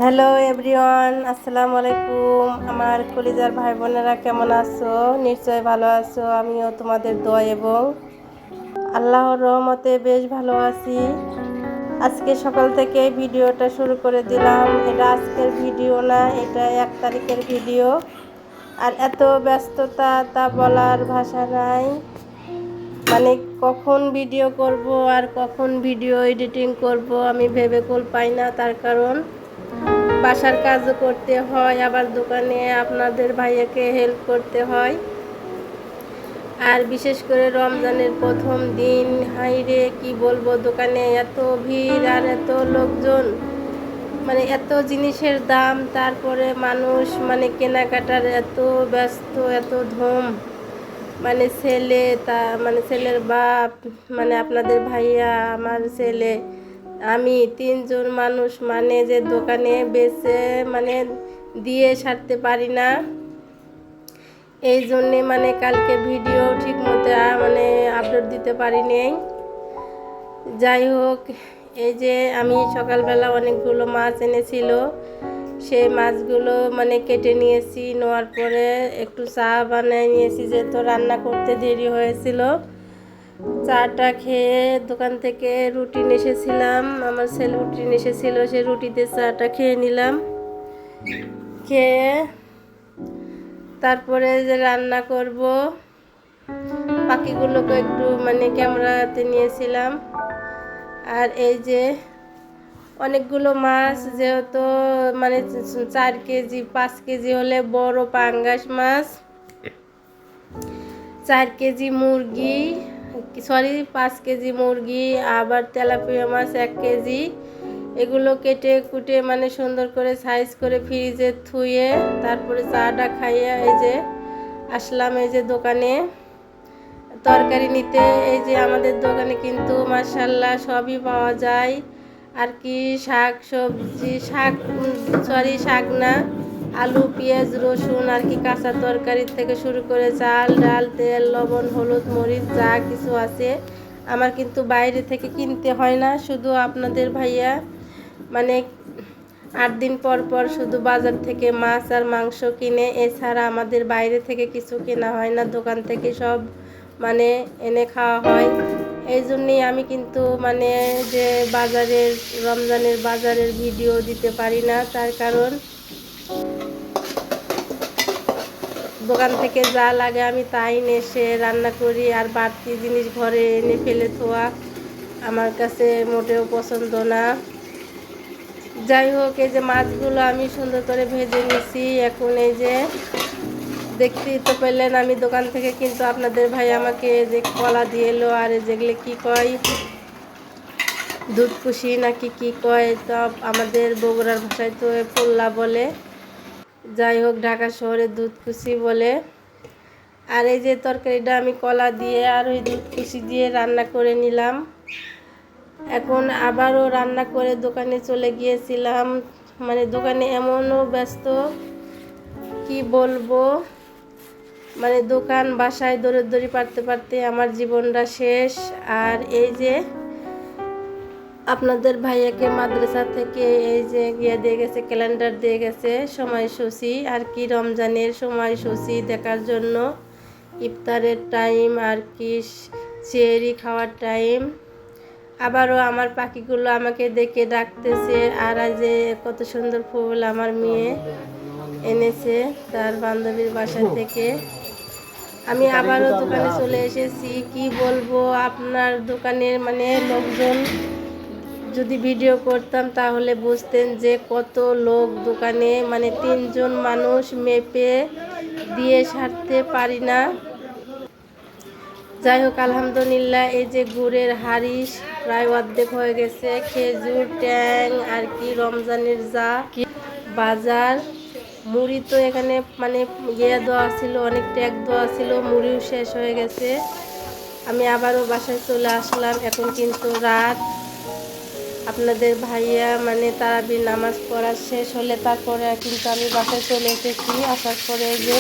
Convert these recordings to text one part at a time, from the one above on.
Hello everyone, আসসালামু আলাইকুম। আমার কলিজার ভাই বোনেরা কেমন আছো? নিশ্চয় ভালো আছো। আমিও তোমাদের দোয়া এবং আল্লাহর রহমতে বেশ ভালো আছি। আজকে সকাল থেকে ভিডিওটা শুরু করে দিলাম। এটা আজকের ভিডিও না, এটা 1 তারিখের ভিডিও। আর এত ব্যস্ততা তা বলার ভাষা নাই। মানে কখন ভিডিও করব আর কখন ভিডিও এডিটিং করব আমি ভেবে কুল পাই না। তার কারণ বাসার কাজও করতে হয়, আবার দোকানে আপনাদের ভাইয়াকে হেল্প করতে হয়। আর বিশেষ করে রমজানের প্রথম দিন, হাইরে কি বলবো, দোকানে এত ভিড় আর এত লোকজন, মানে এত জিনিসের দাম, তারপরে মানুষ মানে কেনাকাটার এত ব্যস্ত, এত ধুম। মানে ছেলে মানে ছেলের বাপ, মানে আপনাদের ভাইয়া, আমার ছেলে, আমি 3 জন মানুষ মানে যে দোকানে বেচে মানে দিয়ে সারতে পারি না। এই জন্যে মানে কালকে ভিডিও ঠিক মতো মানে আপলোড দিতে পারিনি। যাই হোক, এই যে আমি সকালবেলা অনেকগুলো মাছ এনেছিল, সেই মাছগুলো মানে কেটে নিয়েছি। নেওয়ার পরে একটু চা বানিয়ে নিয়েছি, যেহেতু রান্না করতে দেরি হয়েছিল। চাটা খেয়ে দোকান থেকে রুটি এসেছিলাম, আমার ছেলে রুটি এসেছিল, সে রুটিতে চাটা খেয়ে নিলাম। খেয়ে তারপরে যে রান্না করব, পাখিগুলোকে একটু মানে ক্যামেরাতে নিয়েছিলাম। আর এই যে অনেকগুলো মাছ, যেহেতু মানে 4 কেজি 5 কেজি হলে বড় পাঙ্গাস মাছ, 4 কেজি মুরগি, 5 কেজি মুরগি, আবার তেলাপিয়া মাছ 1 কেজি, এগুলো কেটে কুটে মানে সুন্দর করে সাইজ করে ফ্রিজে থুয়ে তারপরে চাটা খাইয়ে এই যে আসলাম এই যে দোকানে তরকারি নিতে। এই যে আমাদের দোকানে কিন্তু মাশাআল্লাহ সবই পাওয়া যায়। আর কি শাক সবজি, শাক না, আলু পেঁয়াজ রসুন আর কি কাঁচা তরকারি থেকে শুরু করে চাল ডাল তেল লবণ হলুদ মরিচ যা কিছু আছে আমার কিন্তু বাইরে থেকে কিনতে হয় না। শুধু আপনাদের ভাইয়া মানে 8 দিন পর পর শুধু বাজার থেকে মাছ আর মাংস কিনে, এছাড়া আমাদের বাইরে থেকে কিছু কেনা হয় না, দোকান থেকে সব মানে এনে খাওয়া হয়। এই জন্যেই আমি কিন্তু মানে যে বাজারের রমজানের বাজারের ভিডিও দিতে পারি না। তার কারণ দোকান থেকে যা লাগে আমি তাই এসে রান্না করি, আর বাড়তি জিনিস ঘরে এনে ফেলে থোয়া আমার কাছে মোটেও পছন্দ না। যাই হোক, এই যে মাছগুলো আমি সুন্দর করে ভেজে নিছি। এখন এই যে দেখতেই তো পেলেন আমি দোকান থেকে কিন্তু আপনাদের ভাই আমাকে যে কলা দিয়ে এলো, আর যেগুলো কি কয় দুধকুশি নাকি কি কয়, তো আমাদের বগুড়ার ভাষায় তো পোল্লা বলে, যাই হোক ঢাকা শহরে দুধকুশি বলে। আর এই যে তরকারিটা আমি কলা দিয়ে আর ওই দুধকুশি দিয়ে রান্না করে নিলাম। এখন আবারও রান্না করে দোকানে চলে গিয়েছিলাম। মানে দোকানে এমনও ব্যস্ত কি বলবো, মানে দোকান বাসায় দৌড়াদৌড়ি পারতে পারতে আমার জীবনটা শেষ। আর এই যে আপনাদের ভাইয়াকে মাদ্রাসা থেকে এই যে গিয়ে দিয়ে গেছে, ক্যালেন্ডার দিয়ে গেছে সময়সূচি আর কি, রমজানের সময়সূচি দেখার জন্য, ইফতারের টাইম আর কি সেহরি খাওয়ার টাইম। আবারও আমার পাখিগুলো আমাকে দেখে ডাকতেছে। আর যে কত সুন্দর ফুল আমার মেয়ে এনেছে তার বান্ধবীর বাসা থেকে। আমি আবারও দোকানে চলে এসেছি। কি বলবো, আপনার দোকানের মানে লোকজন যদি ভিডিও করতাম তাহলে বুঝতেন যে কত লোক দোকানে, মানে 3 জন মানুষ মেপে দিয়ে সারতে পারি না। যাই হোক আলহামদুলিল্লাহ, এই যে গুড়ের হাড়ি প্রায় অর্ধেক হয়ে গেছে, খেজুর ট্যাং আর কি রমজানের যা বাজার, মুড়ি তো এখানে মানে দেওয়া ছিল, অনেক ট্যাগ দেওয়া ছিল, মুড়িও শেষ হয়ে গেছে। আমি আবারও বাসায় চলে আসলাম। এখন কিন্তু রাত, আপনাদের ভাইয়া মানে তারাবির নামাজ পড়া শেষ হলে তারপরে কিন্তু আমি বাসায় চলে এসেছি। আসার পরে যে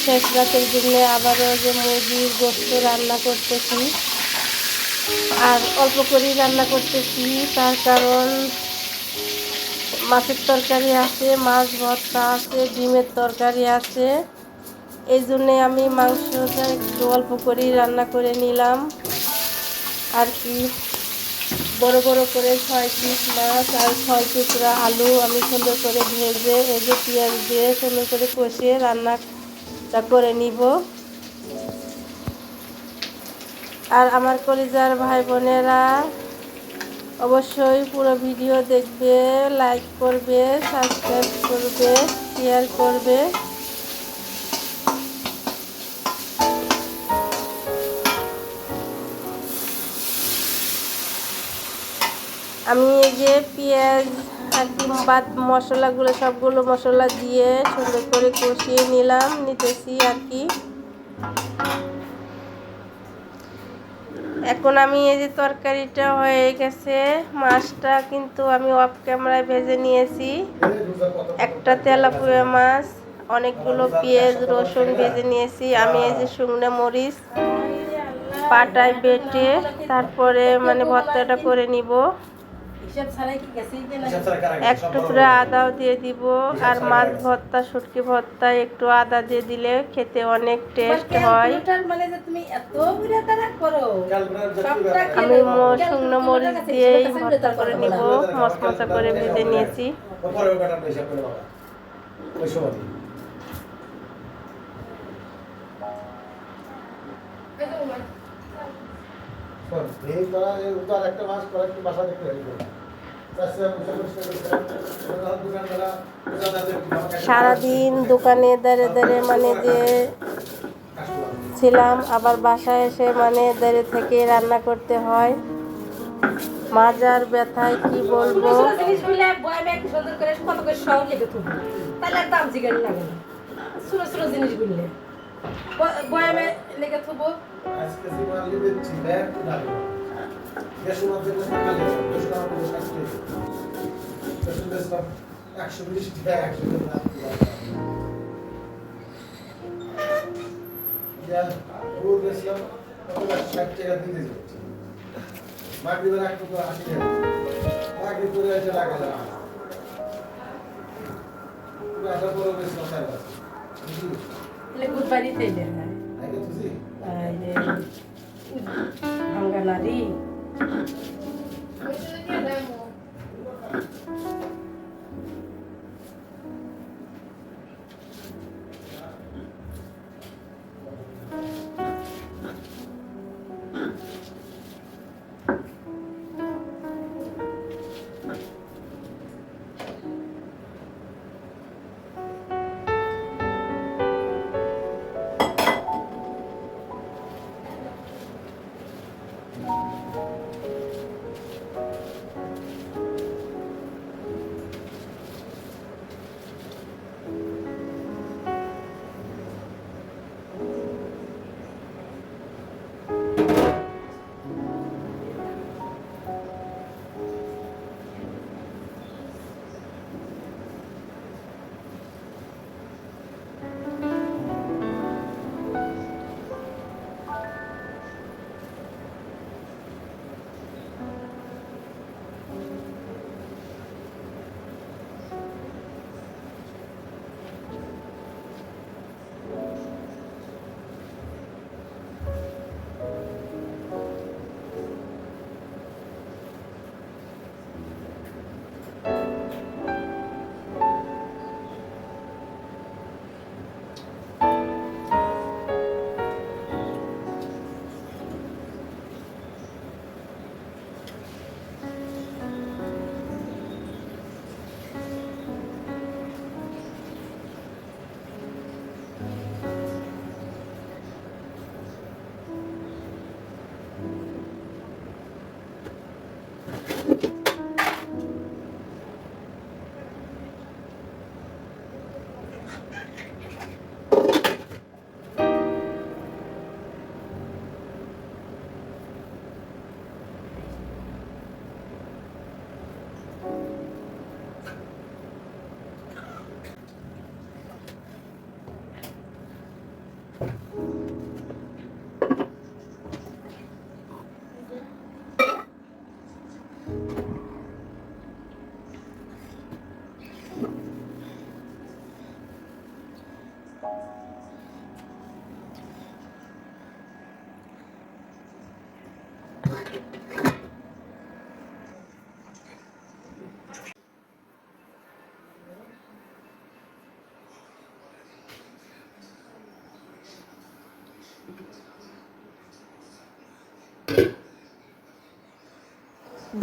শেষ রাতের জন্য আবারও যে মুরগির গোশত রান্না করতেছি, আর অল্প করেই রান্না করতেছি। তার কারণ মাছের তরকারি আছে, মাছ ভর্তা আছে, ডিমের তরকারি আছে। এই জন্যে আমি মাংসটা একটু অল্প করেই রান্না করে নিলাম আর কি। বড় বড় করে 6 পিস মাছ আর 6 টুকরা আলু আমি সুন্দর করে ভেজে এই যে পেঁয়াজ দিয়ে সুন্দর করে কষিয়ে রান্নাটা করে নিব। আর আমার কলিজার ভাই বোনেরা অবশ্যই পুরো ভিডিও দেখবে, লাইক করবে, সাবস্ক্রাইব করবে, শেয়ার করবে। আমি এই যে পেঁয়াজ আর কি বাদ মশলাগুলো সবগুলো মশলা দিয়ে সুন্দর করে কষিয়ে নিতেছি আর কি। এখন আমি এই যে তরকারিটা হয়ে গেছে, মাছটা কিন্তু আমি অফ ক্যামেরায় ভেজে নিয়েছি। একটা তেলাপিয়া মাছ, অনেকগুলো পেঁয়াজ রসুন ভেজে নিয়েছি। আমি এই যে শুকনো মরিচ পাটায় বেটে তারপরে মানে ভর্তাটা করে নিব। এক টুকরা আদাও দিয়ে দিব। আর মাছ ভর্তা শুটকি ভর্তা একটু আদা দিয়ে দিলে খেতে অনেক টেস্ট হয়। আমি শুকনো মরিচ দিয়েই ভর্তা করে নিব, মশমশা করে ভেজে নিয়েছি। সারাদিন দোকানে দাঁড়িয়ে মানে যে ছিলাম, আবার বাসায় এসে মানে দাঁড়িয়ে থেকে রান্না করতে হয়। মাজার ব্যথায় কি বলবো। ভাঙ্গানারি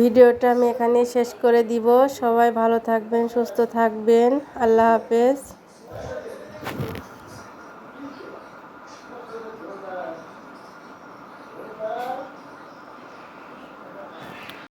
ভিডিওটা আমি এখানে শেষ করে দিব। সবাই ভালো থাকবেন, সুস্থ থাকবেন। আল্লাহ হাফেজ।